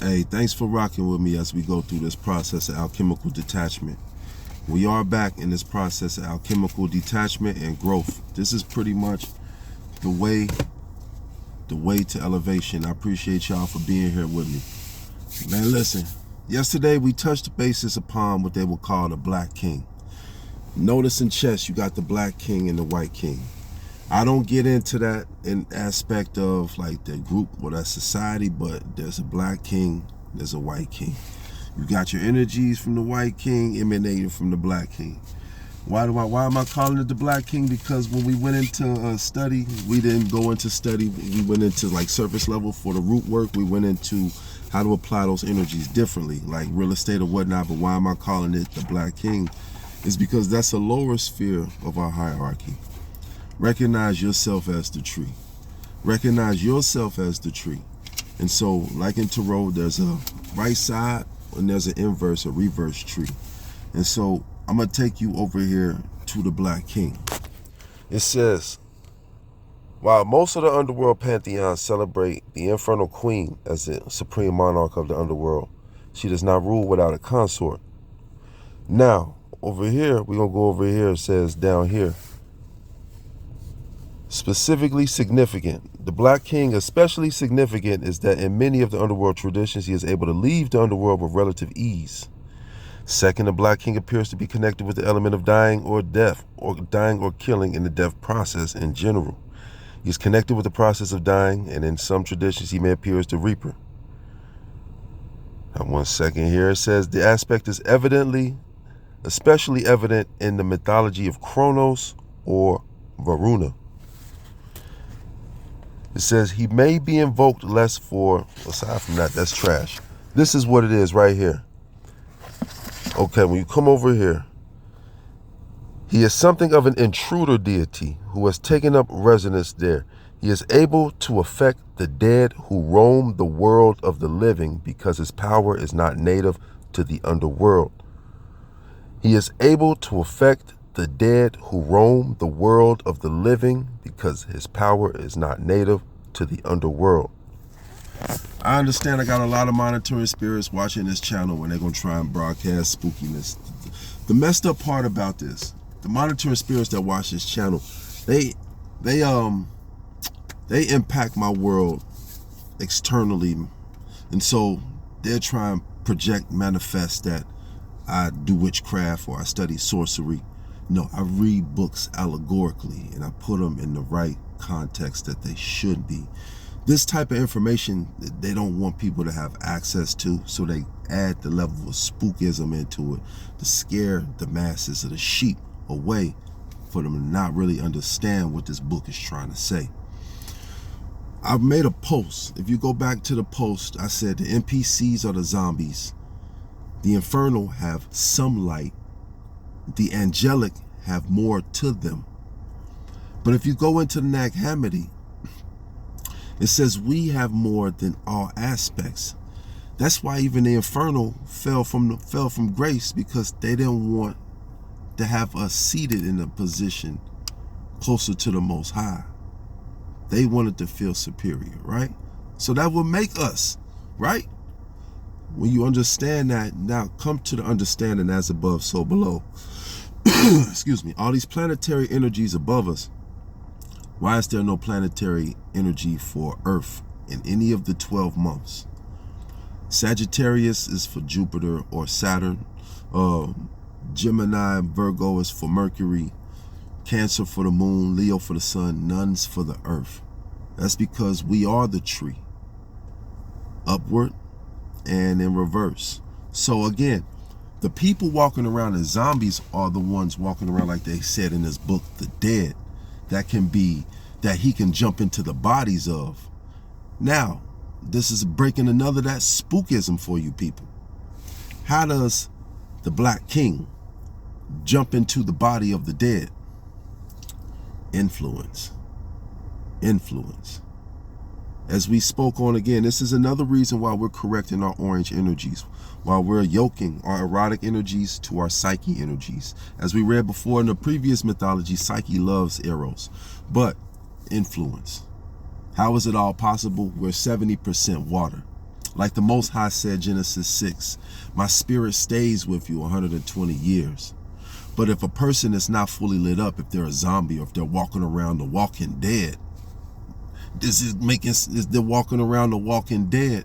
Hey, thanks for rocking with me as we go through this process of alchemical detachment. We are back in this process of alchemical detachment and growth. This is pretty much the way to elevation. I appreciate y'all for being here with me. Man, listen, yesterday we touched bases upon what they would call the Black King. Notice in chess, you got the Black King and the White King. I don't get into that in aspect of like the group or that society, but there's a Black King, there's a White King. You got your energies from the White King emanating from the Black King. Why am I calling it the Black King? Because when we went into study, we didn't go into study. We went into like surface level for the root work. We went into how to apply those energies differently, like real estate or whatnot. But why am I calling it the Black King? Is because that's a lower sphere of our hierarchy. Recognize yourself as the tree. Recognize yourself as the tree. And so, like in tarot, there's a right side and there's an inverse or reverse tree. And so, I'm going to take you over here to the Black King. It says, while most of the underworld pantheons celebrate the infernal queen as the supreme monarch of the underworld, she does not rule without a consort. Now, over here, we're going to go over here. It says down here, specifically significant. The Black King, especially significant, is that in many of the underworld traditions, he is able to leave the underworld with relative ease. Second, the Black King appears to be connected with the element of dying or death, or dying or killing in the death process in general. He is connected with the process of dying, and in some traditions, he may appear as the Reaper. Now, one second here. It says the aspect is especially evident in the mythology of Kronos or Varuna. It says he may be invoked less for, aside from that, that's trash. This is what it is right here. Okay, when you come over here, he is something of an intruder deity who has taken up residence there. He is able to affect the dead who roam the world of the living because his power is not native to the underworld. He is able to affect the dead who roam the world of the living because his power is not native to the underworld. I understand I got a lot of monitoring spirits watching this channel when they're going to try and broadcast spookiness. The messed up part about this, the monitoring spirits that watch this channel, they impact my world externally. And so they're trying to project, manifest that I do witchcraft or I study sorcery. No, I read books allegorically and I put them in the right context that they should be. This type of information they don't want people to have access to, so they add the level of spookism into it to scare the masses of the sheep away for them to not really understand what this book is trying to say. I've made a post. If you go back to the post, I said the NPCs are the zombies. The infernal have some light. The angelic have more to them. But if you go into the Nag Hammadi, it says we have more than all aspects. That's why even the infernal fell from grace, because they didn't want to have us seated in a position closer to the Most High. They wanted to feel superior, right? So that would make us, right? When you understand that, now come to the understanding as above, so below. Excuse me. All these planetary energies above us. Why is there no planetary energy for Earth in any of the 12 months? Sagittarius is for Jupiter or Saturn. Gemini, Virgo is for Mercury. Cancer for the moon. Leo for the sun. None's for the earth. That's because we are the tree. Upward and in reverse. So again, the people walking around as zombies are the ones walking around, like they said in this book, the dead. That he can jump into the bodies of. Now, this is breaking another that spookism for you people. How does the Black King jump into the body of the dead? Influence. Influence. As we spoke on again, this is another reason why we're correcting our orange energies, while we're yoking our erotic energies to our Psyche energies. As we read before in the previous mythology, Psyche loves Eros. But influence. How is it all possible? We're 70% water. Like the Most High said, Genesis 6, my spirit stays with you 120 years. But if a person is not fully lit up, if they're a zombie or if they're walking around the walking dead, they're walking around the walking dead,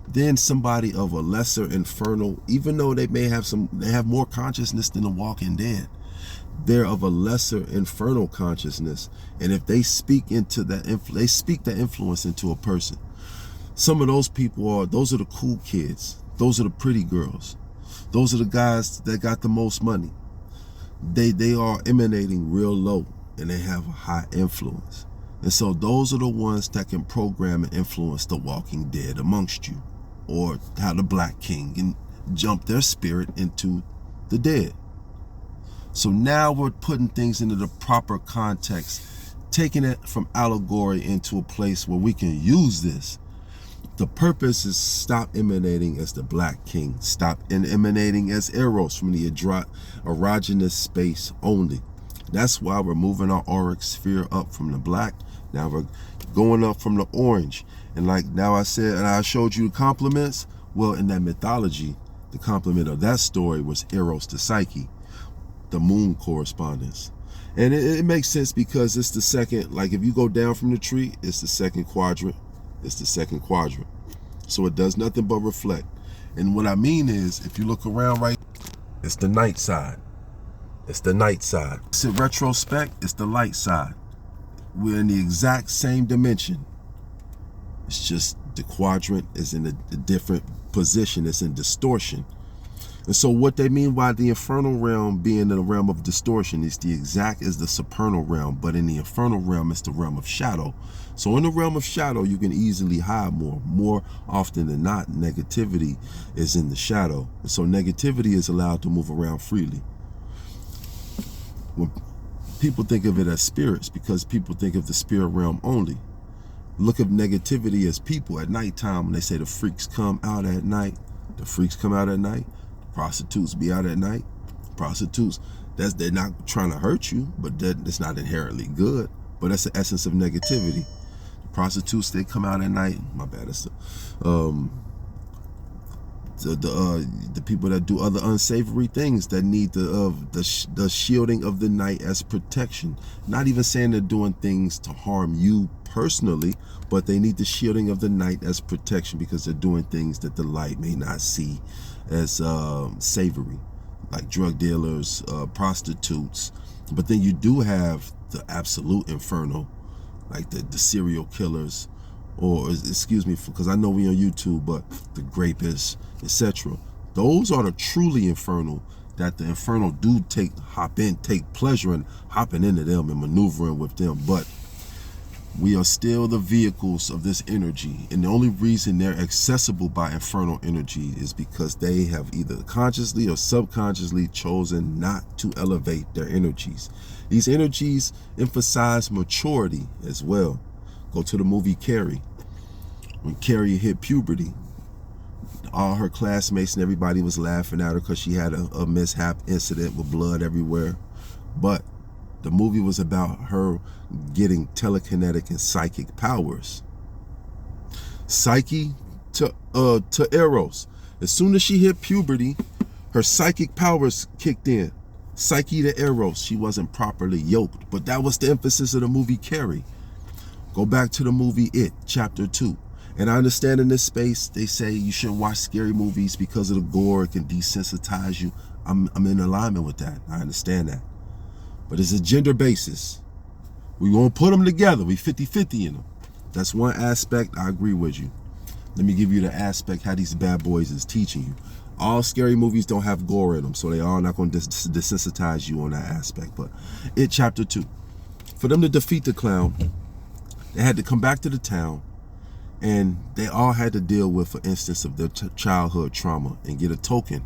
then somebody of a lesser infernal, even though they have more consciousness than the walking dead, they're of a lesser infernal consciousness. And if they speak into that, they speak the influence into a person. Some of those people those are the cool kids. Those are the pretty girls. Those are the guys that got the most money. They are emanating real low and they have a high influence. And so those are the ones that can program and influence the walking dead amongst you, or how the Black King can jump their spirit into the dead. So now we're putting things into the proper context, taking it from allegory into a place where we can use this. The purpose is stop emanating as the Black King, stop emanating as Eros from the erogenous space only. That's why we're moving our auric sphere up from the black. Now we're going up from the orange. And like now I said, and I showed you the compliments. Well, in that mythology, the complement of that story was Eros to Psyche, the moon correspondence. And it makes sense because it's the second, like if you go down from the tree, it's the second quadrant. It's the second quadrant. So it does nothing but reflect. And what I mean is, if you look around right, it's the night side. It's the night side. It's in retrospect, it's the light side. We're in the exact same dimension. It's just the quadrant is in a different position. It's in distortion. And so what they mean by the infernal realm being in the realm of distortion is the exact as the supernal realm, but in the infernal realm, it's the realm of shadow. So in the realm of shadow, you can easily hide more. More often than not, negativity is in the shadow. And so negativity is allowed to move around freely. When people think of it as spirits, because people think of the spirit realm only. Look at negativity as people at nighttime. When they say the freaks come out at night, the freaks come out at night. Prostitutes be out at night. Prostitutes, they're not trying to hurt you, but it's not inherently good. But that's the essence of negativity. Prostitutes, they come out at night. My bad. It's the people that do other unsavory things that need the shielding of the night as protection. Not even saying they're doing things to harm you personally, but they need the shielding of the night as protection because they're doing things that the light may not see as savory, like drug dealers, prostitutes. But then you do have the absolute inferno, like the serial killers, or excuse me, because I know we on YouTube, but the rapists, etc. Those are the truly infernal, that the infernal do take pleasure in hopping into them and maneuvering with them. But we are still the vehicles of this energy, and the only reason they're accessible by infernal energy is because they have either consciously or subconsciously chosen not to elevate their energies. These energies emphasize maturity as well. Go to the movie Carrie. When Carrie hit puberty, all her classmates and everybody was laughing at her because she had a mishap incident with blood everywhere. But the movie was about her getting telekinetic and psychic powers. Psyche to Eros. As soon as she hit puberty, her psychic powers kicked in. Psyche to Eros. She wasn't properly yoked, but that was the emphasis of the movie Carrie. Go back to the movie It, Chapter 2. And I understand in this space, they say you shouldn't watch scary movies because of the gore. It can desensitize you. I'm in alignment with that. I understand that. But it's a gender basis. We won't put them together. We 50-50 in them. That's one aspect. I agree with you. Let me give you the aspect how these bad boys is teaching you. All scary movies don't have gore in them, so they are not going to desensitize you on that aspect. But It, Chapter 2. For them to defeat the clown, they had to come back to the town, and they all had to deal with an instance of their childhood trauma and get a token.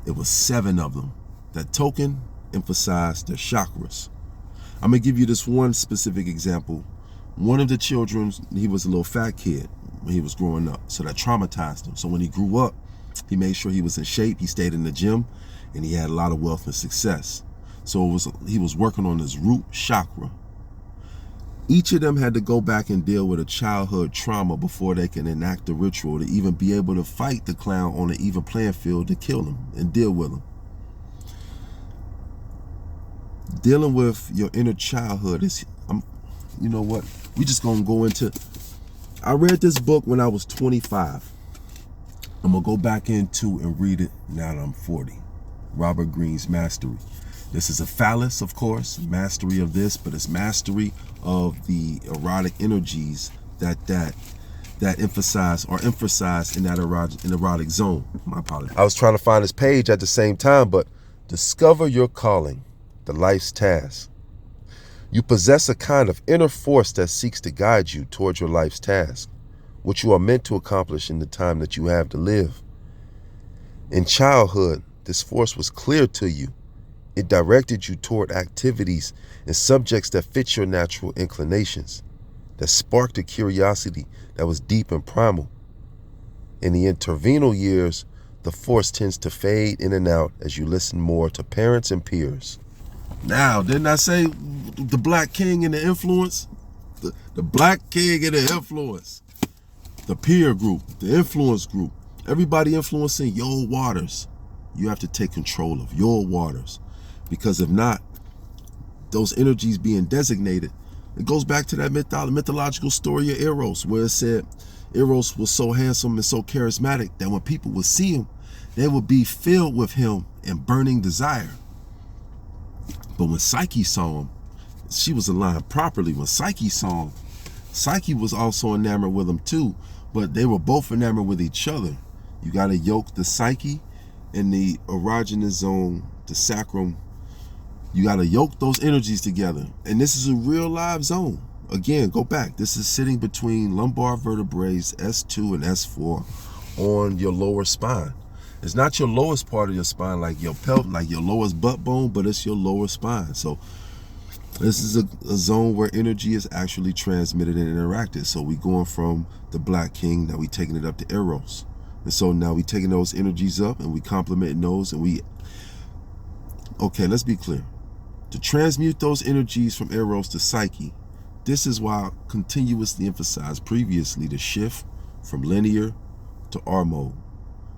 It was 7 of them. That token emphasized their chakras. I'm gonna give you this one specific example. One of the children, he was a little fat kid when he was growing up, so that traumatized him. So when he grew up, he made sure he was in shape, he stayed in the gym, and he had a lot of wealth and success. So he was working on his root chakra. Each of them had to go back and deal with a childhood trauma before they can enact the ritual to even be able to fight the clown on an even playing field to kill him and deal with him. Dealing with your inner childhood is, you know what? We just gonna go into. I read this book when I was 25. I'm gonna go back into and read it now that I'm 40. Robert Greene's Mastery. This is a phallus, of course, mastery of this, but it's mastery of the erotic energies that emphasize in that erotic zone. My apologies. I was trying to find this page at the same time, but discover your calling, the life's task. You possess a kind of inner force that seeks to guide you towards your life's task, which you are meant to accomplish in the time that you have to live. In childhood, this force was clear to you. It directed you toward activities and subjects that fit your natural inclinations, that sparked a curiosity that was deep and primal. In the intervenal years, the force tends to fade in and out as you listen more to parents and peers. Now, didn't I say the black king and the influence? The black king and the influence. The peer group, the influence group. Everybody influencing your waters. You have to take control of your waters. Because if not, those energies being designated, it goes back to that mythological story of Eros, where it said Eros was so handsome and so charismatic that when people would see him, they would be filled with him and burning desire. But when Psyche saw him, she was aligned properly. When Psyche saw him, Psyche was also enamored with him too, but they were both enamored with each other. You got to yoke the Psyche and the erogenous zone, the sacrum. You got to yoke those energies together. And this is a real live zone. Again, go back. This is sitting between lumbar vertebrae S2 and S4 on your lower spine. It's not your lowest part of your spine like your pelvic, like your lowest butt bone, but it's your lower spine. So this is a zone where energy is actually transmitted and interacted. So we going from the Black King, now we taking it up to Eros. And so now we taking those energies up and we complementing those and we, okay, let's be clear. To transmute those energies from Eros to Psyche, this is why I continuously emphasized previously the shift from linear to R mode,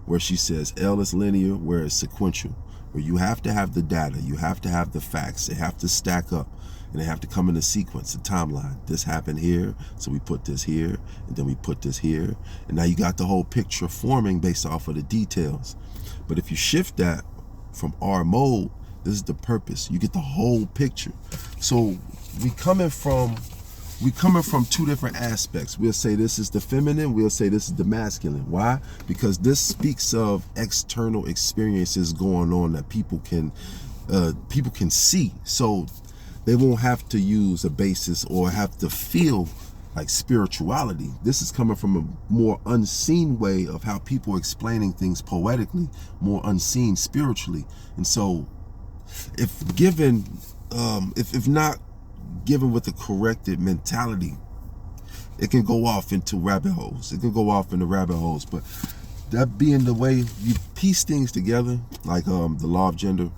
where she says L is linear, where it's sequential, where you have to have the data, you have to have the facts, they have to stack up, and they have to come in a sequence, a timeline. This happened here, so we put this here, and then we put this here, and now you got the whole picture forming based off of the details. But if you shift that from R mode, this is the purpose. You get the whole picture. So we coming from two different aspects. We'll say this is the feminine, we'll say this is the masculine. Why? Because this speaks of external experiences going on that people can see. So they won't have to use a basis or have to feel like spirituality. This is coming from a more unseen way of how people are explaining things poetically, more unseen spiritually. And so if given, if not given with the corrected mentality, it can go off into rabbit holes. It can go off into rabbit holes. But that being the way you piece things together, like the law of gender,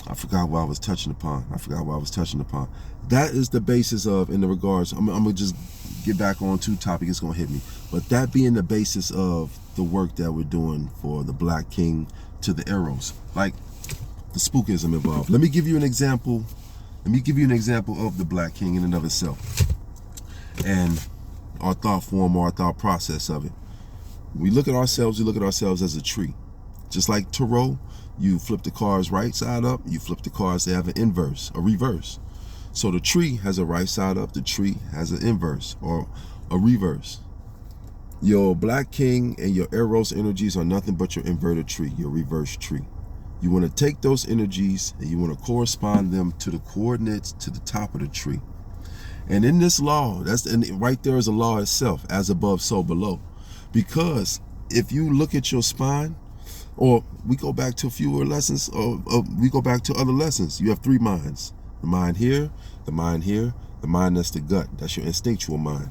I forgot what I was touching upon. That is the basis of, in the regards, I'm gonna just get back on to topic, it's gonna hit me. But that being the basis of the work that we're doing for the Black King to the Eros, like the spookism involved. Let me give you an example. Of the Black King in and of itself, and our thought form or our thought process of it. We look at ourselves as a tree. Just like tarot, you flip the cards right side up, you flip the cards, they have an inverse, a reverse. So the tree has a right side up, the tree has an inverse or a reverse. Your Black King and your Eros energies are nothing but your inverted tree, your reverse tree. You want to take those energies and you want to correspond them to the coordinates to the top of the tree. And in this law, and right there is a law itself, as above, so below. Because if you look at your spine, or we go back to a few lessons, or we go back to other lessons, you have three minds. The mind here, the mind here, the mind that's the gut, that's your instinctual mind.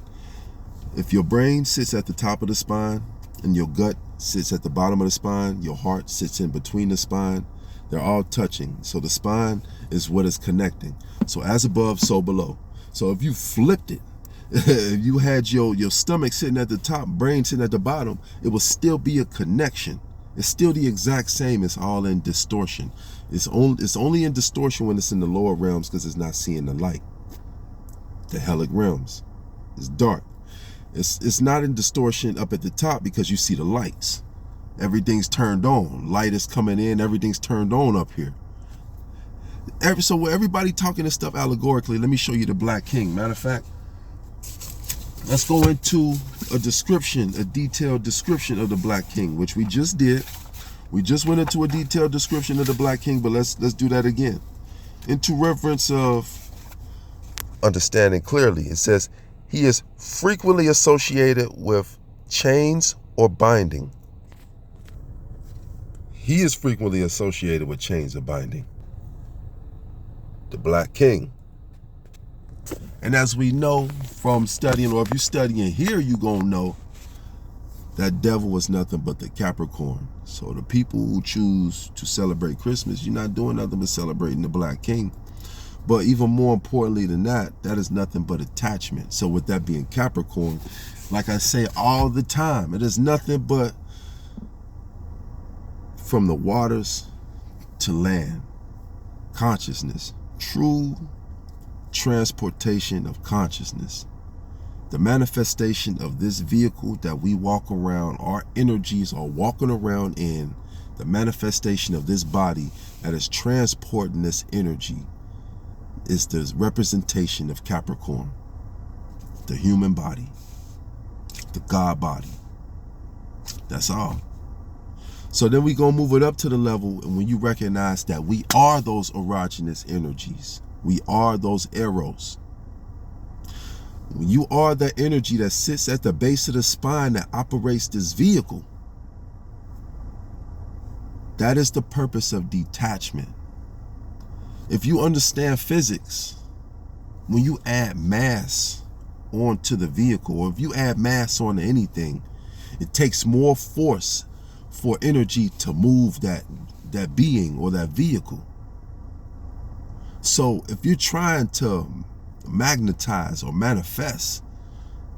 If your brain sits at the top of the spine and your gut sits at the bottom of the spine, your heart sits in between the spine, they're all touching. So the spine is what is connecting. So as above, so below. So if you flipped it, if you had your stomach sitting at the top, brain sitting at the bottom, it will still be a connection. It's still the exact same. It's all in distortion. It's only in distortion when it's in the lower realms, because it's not seeing the light. The hellic realms. It's dark. It's not in distortion up at the top because you see the lights. Everything's turned on. Light is coming in. Everything's turned on up here. So everybody talking this stuff allegorically, let me show you the Black King. Matter of fact, let's go into a description, a detailed description of the Black King, which we just did. We just went into a detailed description of the Black King, but let's do that again. Into reference of understanding clearly, it says, he is frequently associated with chains or binding. He is frequently associated with chains or binding. The Black King. And as we know from studying, or if you're studying here, you're going to know that devil is nothing but the Capricorn. So the people who choose to celebrate Christmas, you're not doing nothing but celebrating the Black King. But even more importantly than that, that is nothing but attachment. So with that being Capricorn, like I say all the time, it is nothing but from the waters to land. Consciousness. True transportation of consciousness. The manifestation of this vehicle that we walk around, our energies are walking around in, the manifestation of this body that is transporting this energy is the representation of Capricorn, the human body, the God body. That's all. So then we gonna move it up to the level, and when you recognize that we are those erogenous energies, we are those Eros. When you are the energy that sits at the base of the spine that operates this vehicle, that is the purpose of detachment. If you understand physics, when you add mass onto the vehicle, or if you add mass onto anything, it takes more force for energy to move that being or that vehicle. So if you're trying to magnetize or manifest,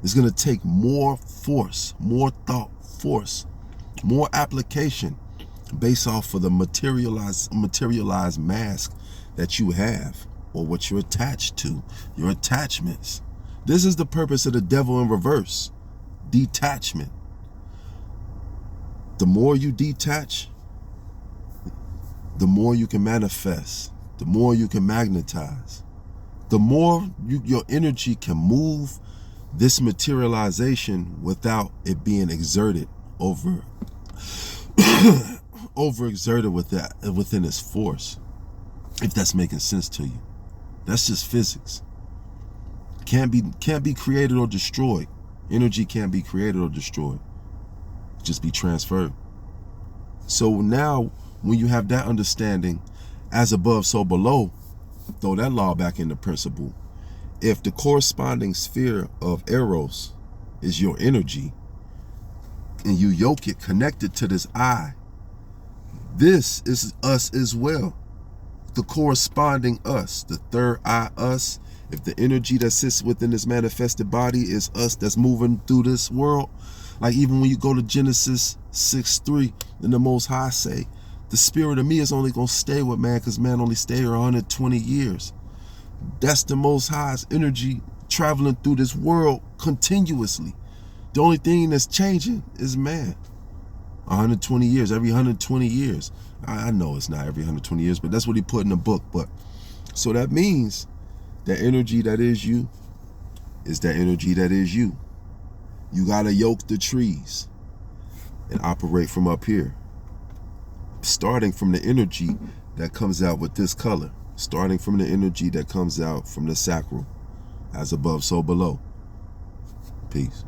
it's going to take more force, more thought force, more application based off of the materialized mask that you have, or what you're attached to, your attachments. This is the purpose of the devil in reverse, detachment. The more you detach, the more you can manifest, the more you can magnetize, the more your energy can move this materialization without it being exerted overexerted within its force. If that's making sense to you. That's just physics. Can't be created or destroyed. Energy can't be created or destroyed. Just be transferred. So now when you have that understanding, as above, so below, throw that law back into principle. If the corresponding sphere of Eros is your energy, and you yoke it, connected to this I, this is us as well. The corresponding us, the third eye us, if the energy that sits within this manifested body is us that's moving through this world, like even when you go to Genesis 6:3, then the Most High say, the spirit of me is only going to stay with man because man only stay here 120 years. That's the Most High's energy traveling through this world continuously. The only thing that's changing is man. 120 years, every 120 years. I know it's not every 120 years, but that's what he put in the book. But so that means that energy that is you is that energy that is you. You got to yoke the trees and operate from up here. Starting from the energy that comes out with this color. Starting from the energy that comes out from the sacral. As above, so below. Peace.